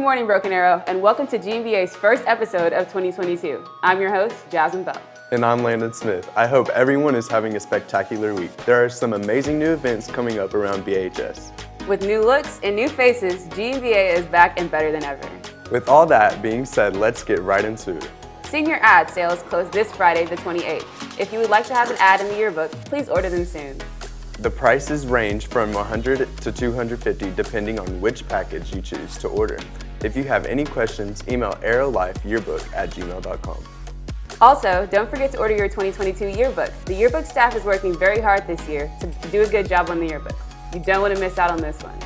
morning, Broken Arrow, and welcome to GMBA's first episode of 2022. I'm your host, Jasmine Bell. And I'm Landon Smith. I hope everyone is having a spectacular week. There are some amazing new events coming up around BHS. With new looks and new faces, GMBA is back and better than ever. With all that being said, let's get right into it. Senior ad sales close this Friday, the 28th. If you would like to have an ad in the yearbook, please order them soon. The prices range from $100 to $250 depending on which package you choose to order. If you have any questions, email arrowlifeyearbook@gmail.com. Also, don't forget to order your 2022 yearbook. The yearbook staff is working very hard this year to do a good job on the yearbook. You don't want to miss out on this one.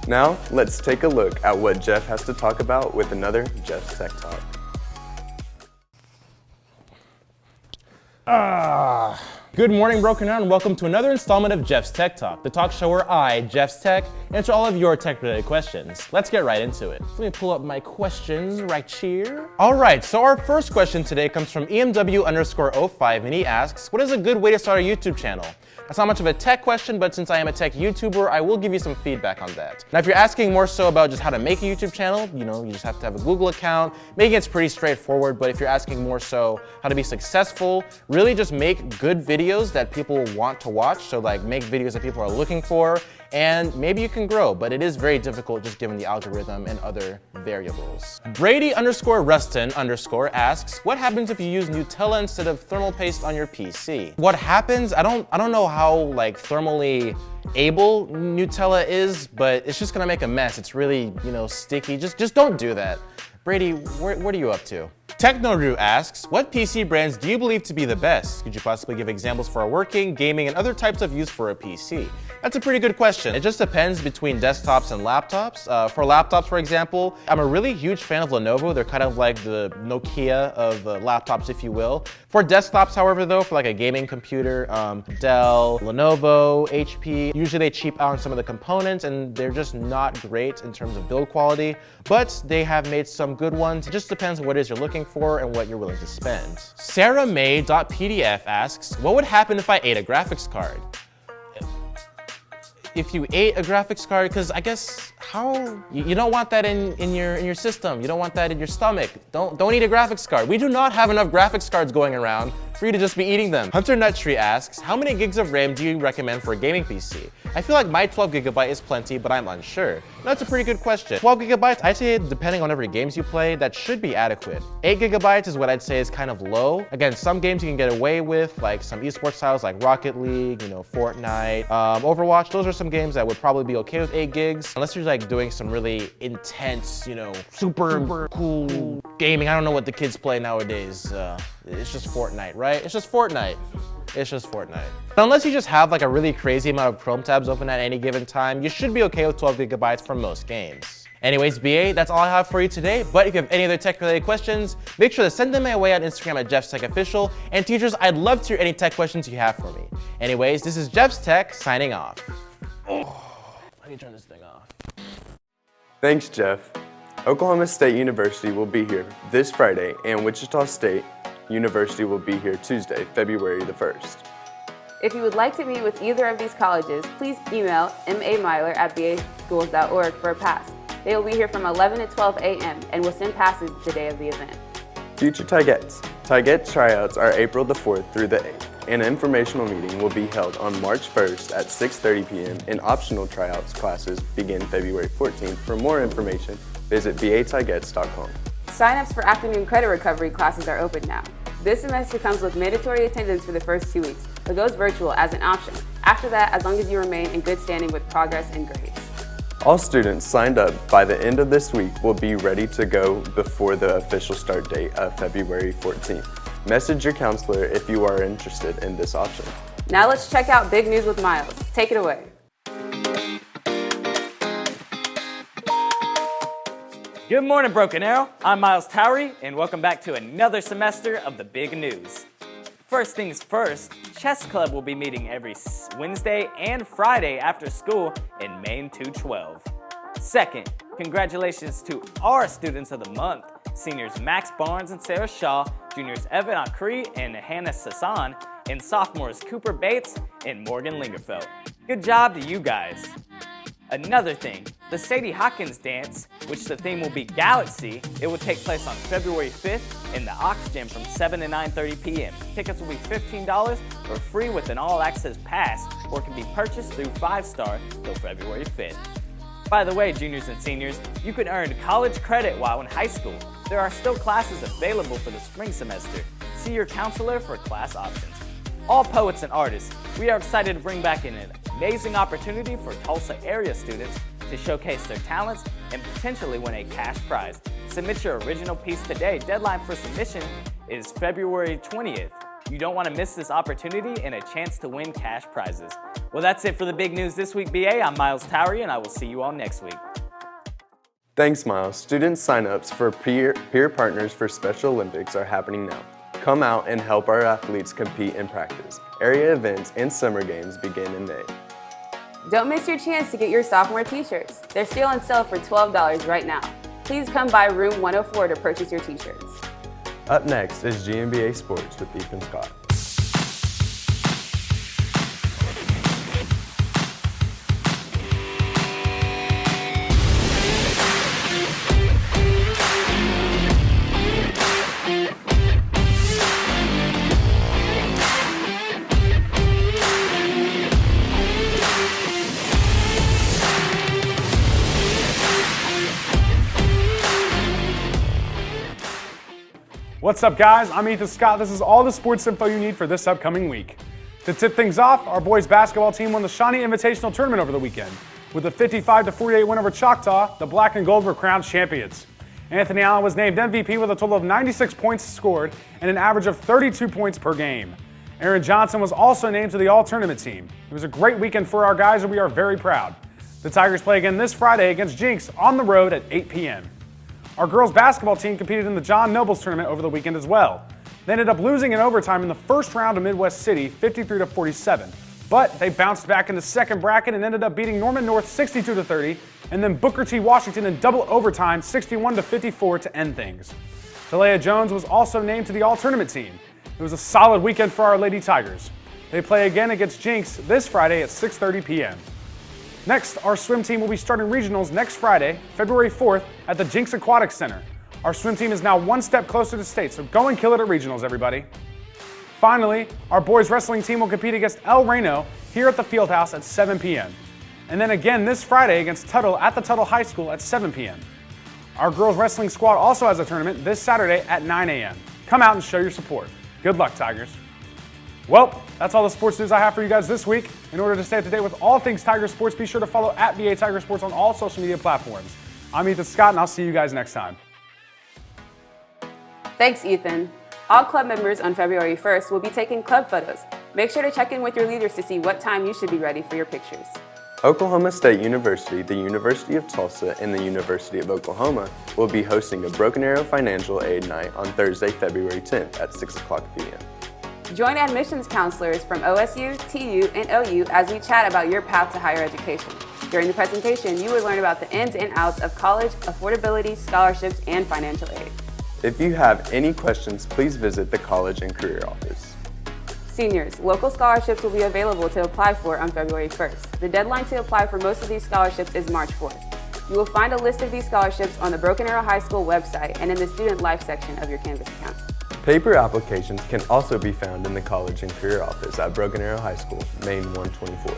Now, let's take a look at what Jeff has to talk about with another Jeff's Tech Talk. Good morning, Broken Arrow, and welcome to another installment of Jeff's Tech Talk, the talk show where I, Jeff's Tech, answer all of your tech-related questions. Let's get right into it. Let me pull up my questions right here. All right, so our first question today comes from EMW_05, and he asks, what is a good way to start a YouTube channel? That's not much of a tech question, but since I am a tech YouTuber, I will give you some feedback on that. Now, if you're asking more so about just how to make a YouTube channel, you just have to have a Google account. Making it's pretty straightforward, but if you're asking more so how to be successful, really just make good videos that people want to watch. So like make videos that people are looking for, and maybe you can grow, but it is very difficult just given the algorithm and other variables. Brady_Rustin_ asks, what happens if you use Nutella instead of thermal paste on your PC? What happens? I don't know how like thermally able Nutella is, but it's just gonna make a mess. It's really, sticky. Just don't do that. Brady, what are you up to? TechnoRu asks, what PC brands do you believe to be the best? Could you possibly give examples for working, gaming, and other types of use for a PC? That's a pretty good question. It just depends between desktops and laptops. For laptops, for example, I'm a really huge fan of Lenovo. They're kind of like the Nokia of laptops, if you will. For desktops, however, though, for like a gaming computer, Dell, Lenovo, HP, usually they cheap out on some of the components and they're just not great in terms of build quality, but they have made some good ones. It just depends on what it is you're looking for and what you're willing to spend. SarahMay.pdf asks, what would happen if I ate a graphics card? If you ate a graphics card, because I guess you don't want that in your system. You don't want that in your stomach. Don't eat a graphics card. We do not have enough graphics cards going around for you to just be eating them. Hunter Nuttree asks, how many gigs of RAM do you recommend for a gaming PC? I feel like my 12 gigabyte is plenty, but I'm unsure. That's a pretty good question. 12 gigabytes, I'd say depending on every games you play, that should be adequate. 8 gigabytes is what I'd say is kind of low. Again, some games you can get away with, like some esports titles like Rocket League, Fortnite, Overwatch. Those are some games that would probably be okay with 8 gigs, unless you're like doing some really intense, super cool gaming. I don't know what the kids play nowadays. It's just Fortnite, right? It's just Fortnite. But unless you just have like a really crazy amount of Chrome tabs open at any given time, you should be okay with 12 gigabytes for most games. Anyways, BA, that's all I have for you today. But if you have any other tech-related questions, make sure to send them my way on Instagram at Jeff's Tech Official. And teachers, I'd love to hear any tech questions you have for me. Anyways, this is Jeff's Tech signing off. Oh, let me turn this thing off. Thanks, Jeff. Oklahoma State University will be here this Friday, and Wichita State University will be here Tuesday, February the 1st. If you would like to meet with either of these colleges, please email mameiler@baschools.org for a pass. They will be here from 11 to 12 a.m. and will send passes the day of the event. Future Tigets. Tiget tryouts are April the 4th through the 8th. An informational meeting will be held on March 1st at 6:30 p.m. and optional tryouts classes begin February 14th. For more information, visit batigets.com. Sign-ups for afternoon credit recovery classes are open now. This semester comes with mandatory attendance for the first 2 weeks, but goes virtual as an option. After that, as long as you remain in good standing with progress and grades. All students signed up by the end of this week will be ready to go before the official start date of February 14th. Message your counselor if you are interested in this option. Now let's check out Big News with Miles. Take it away. Good morning, Broken Arrow. I'm Miles Towery, and welcome back to another semester of the Big News. First things first, Chess Club will be meeting every Wednesday and Friday after school in Main 212. Second, congratulations to our Students of the Month, seniors Max Barnes and Sarah Shaw, juniors Evan Akri and Hannah Sassan, and sophomores Cooper Bates and Morgan Lingerfeld. Good job to you guys. Another thing, the Sadie Hawkins dance, which the theme will be Galaxy, it will take place on February 5th in the Ox Gym from 7 to 9:30 p.m. Tickets will be $15 or free with an all-access pass, or can be purchased through 5-Star till February 5th. By the way, juniors and seniors, you can earn college credit while in high school. There are still classes available for the spring semester. See your counselor for class options. All poets and artists, we are excited to bring back an amazing opportunity for Tulsa area students to showcase their talents and potentially win a cash prize. Submit your original piece today. Deadline for submission is February 20th. You don't want to miss this opportunity and a chance to win cash prizes. Well, that's it for the big news this week, BA. I'm Miles Towery, and I will see you all next week. Thanks, Miles. Student sign-ups for peer partners for Special Olympics are happening now. Come out and help our athletes compete and practice. Area events and summer games begin in May. Don't miss your chance to get your sophomore t-shirts. They're still on sale for $12 right now. Please come by room 104 to purchase your t-shirts. Up next is GMBA Sports with Ethan Scott. What's up, guys? I'm Ethan Scott. This is all the sports info you need for this upcoming week. To tip things off, our boys basketball team won the Shawnee Invitational Tournament over the weekend. With a 55-48 win over Choctaw, the Black and Gold were crowned champions. Anthony Allen was named MVP with a total of 96 points scored and an average of 32 points per game. Aaron Johnson was also named to the All-Tournament team. It was a great weekend for our guys, and we are very proud. The Tigers play again this Friday against Jinx on the road at 8 p.m. Our girls basketball team competed in the John Nobles tournament over the weekend as well. They ended up losing in overtime in the first round to Midwest City, 53-47. But they bounced back in the second bracket and ended up beating Norman North 62-30, and then Booker T. Washington in double overtime, 61-54 to end things. Talia Jones was also named to the all-tournament team. It was a solid weekend for our Lady Tigers. They play again against Jinx this Friday at 6:30 p.m. Next, our swim team will be starting regionals next Friday, February 4th, at the Jinx Aquatic Center. Our swim team is now one step closer to state, so go and kill it at regionals, everybody. Finally, our boys wrestling team will compete against El Reno here at the Fieldhouse at 7 p.m. And then again this Friday against Tuttle at the Tuttle High School at 7 p.m. Our girls wrestling squad also has a tournament this Saturday at 9 a.m. Come out and show your support. Good luck, Tigers. Well, that's all the sports news I have for you guys this week. In order to stay up to date with all things Tiger Sports, be sure to follow @BA Tiger Sports on all social media platforms. I'm Ethan Scott, and I'll see you guys next time. Thanks, Ethan. All club members on February 1st will be taking club photos. Make sure to check in with your leaders to see what time you should be ready for your pictures. Oklahoma State University, the University of Tulsa, and the University of Oklahoma will be hosting a Broken Arrow Financial Aid Night on Thursday, February 10th at 6 o'clock p.m. Join admissions counselors from OSU, TU, and OU as we chat about your path to higher education. During the presentation, you will learn about the ins and outs of college, affordability, scholarships, and financial aid. If you have any questions, please visit the College and Career Office. Seniors, local scholarships will be available to apply for on February 1st. The deadline to apply for most of these scholarships is March 4th. You will find a list of these scholarships on the Broken Arrow High School website and in the Student Life section of your Canvas account. Paper applications can also be found in the College and Career Office at Broken Arrow High School, Main 124.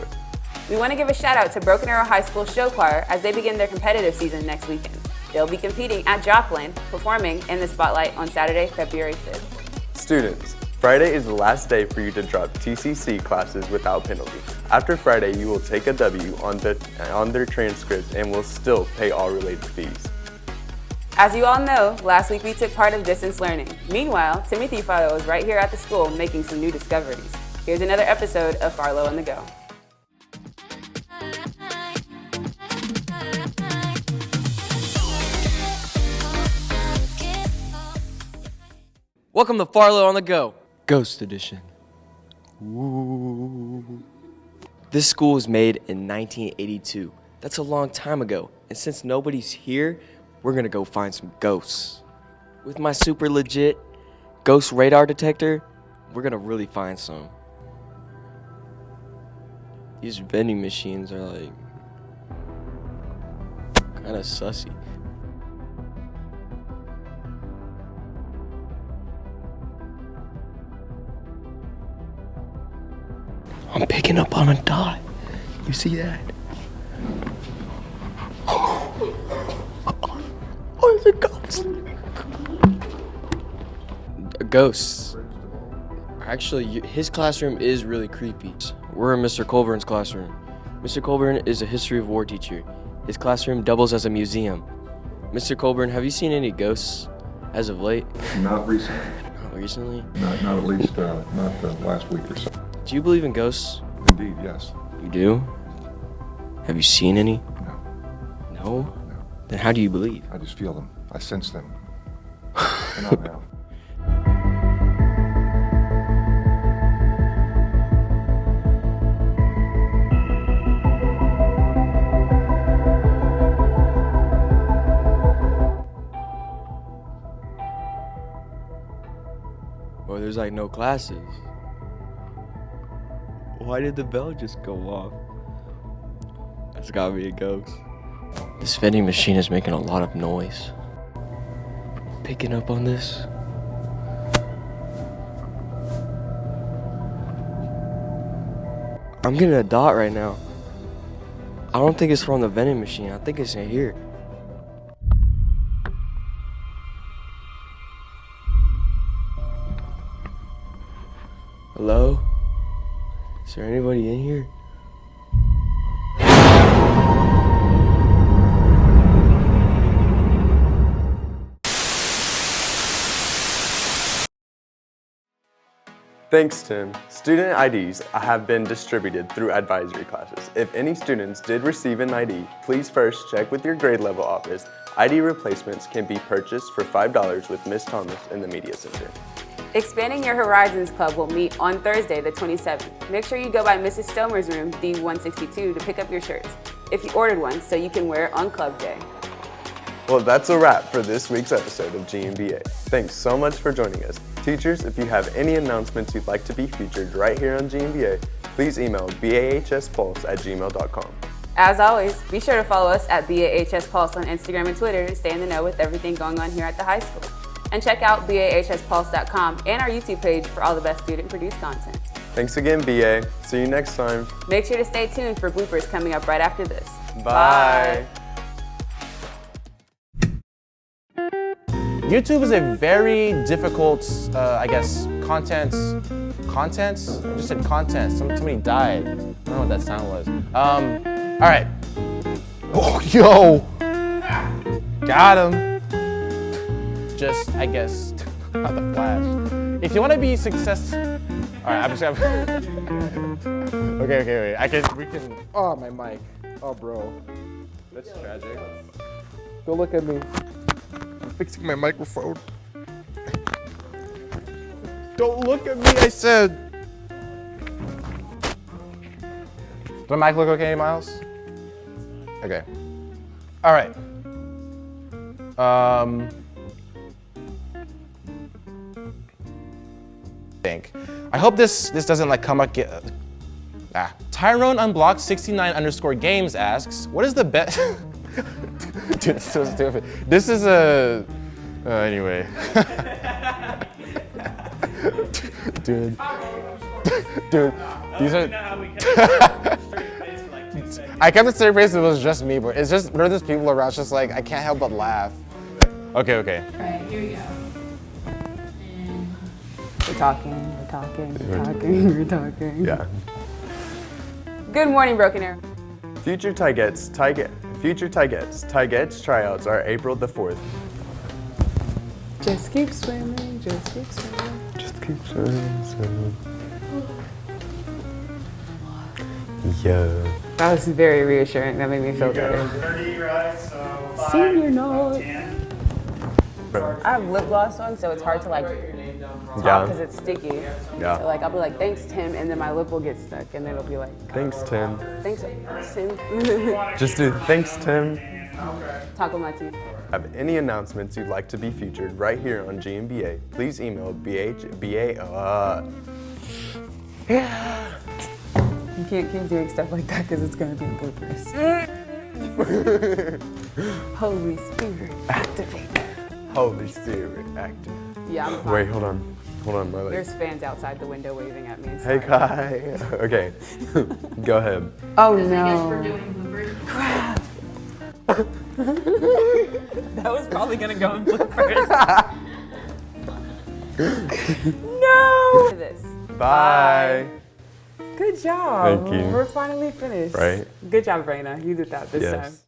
We want to give a shout out to Broken Arrow High School Show Choir as they begin their competitive season next weekend. They'll be competing at Joplin, performing in the Spotlight on Saturday, February 5th. Students, Friday is the last day for you to drop TCC classes without penalty. After Friday, you will take a W on their transcript and will still pay all related fees. As you all know, last week we took part of distance learning. Meanwhile, Timothy Farlow is right here at the school making some new discoveries. Here's another episode of Farlow on the Go. Welcome to Farlow on the Go, Ghost Edition. Ooh. This school was made in 1982. That's a long time ago, and since nobody's here, we're gonna go find some ghosts. With my super legit ghost radar detector, we're gonna really find some. These vending machines are like Kinda sussy. I'm picking up on a dot. You see that? Oh, it's a ghost. A ghost. Actually, his classroom is really creepy. We're in Mr. Colburn's classroom. Mr. Colburn is a history of war teacher. His classroom doubles as a museum. Mr. Colburn, have you seen any ghosts as of late? Not recently. Not recently? Not at least, not the last week or so. Do you believe in ghosts? Indeed, yes. You do? Have you seen any? No. No? No. Then how do you believe? I just feel them. I sense them. They're not now. Well, there's like no classes. Why did the bell just go off? That's gotta be a ghost. This vending machine is making a lot of noise. Picking up on this? I'm getting a dot right now. I don't think it's from the vending machine. I think it's in here. Hello? Is there anybody in here? Thanks, Tim. Student IDs have been distributed through advisory classes. If any students did receive an ID, please first check with your grade level office. ID replacements can be purchased for $5 with Ms. Thomas in the Media Center. Expanding Your Horizons Club will meet on Thursday, the 27th. Make sure you go by Mrs. Stomer's room, D162, to pick up your shirts, if you ordered one, so you can wear it on Club Day. Well, that's a wrap for this week's episode of GMBA. Thanks so much for joining us. Teachers, if you have any announcements you'd like to be featured right here on GMBA, please email bahspulse@gmail.com. As always, be sure to follow us at BAHS Pulse on Instagram and Twitter to stay in the know with everything going on here at the high school. And check out bahspulse.com and our YouTube page for all the best student-produced content. Thanks again, BA. See you next time. Make sure to stay tuned for bloopers coming up right after this. Bye. YouTube is a very difficult, content? I just said content. Somebody died. I don't know what that sound was. All right. Oh, yo. Got him. Just, I guess, not the Flash. If you want to be successful, all right, I'm just gonna. Okay, wait. We can. Oh, my mic. Oh, bro. That's tragic. Don't look at me. I'm fixing my microphone. Don't look at me, I said. Does my mic look okay, Miles? Okay. All right. I hope this doesn't like come up. Tyrone Unblocked 69_games asks, what is the best? Dude, that's so stupid. This is a. Anyway. Dude. These are. I kept a straight face. It was just me, but it's just there are these people around. It's just like I can't help but laugh. Okay. All right, here we go. We're talking. Yeah. Good morning, Broken Arrow. Future Tigets tryouts are April the 4th. Just keep swimming, just keep swimming. Just keep swimming. Yeah. That was very reassuring. That made me feel better. 30, right? So 5, Senior note. 10. I have lip gloss on, so it's hard to like talk because it's sticky. Yeah. So like I'll be like, thanks Tim, and then my lip will get stuck, and then it'll be like, Thanks, Tim. thanks Tim. Just do thanks, Tim. Talk with my teeth. Have any announcements you'd like to be featured right here on GMBA, please email You can't keep doing stuff like that because it's gonna be bloopers. Holy Spirit, activate. Holy Spirit, active. Yeah, I'm fine. Wait, hold on. Hold on, my There's legs. fans outside the window waving at me. Hey, Sorry. Kai. Okay, go ahead. Oh I guess we're no. doing bloopers. That was probably gonna go in bloopers. No! This. Bye. Good job. Thank you. We're finally finished. Right? Good job, Raina. You did that this time. Yes.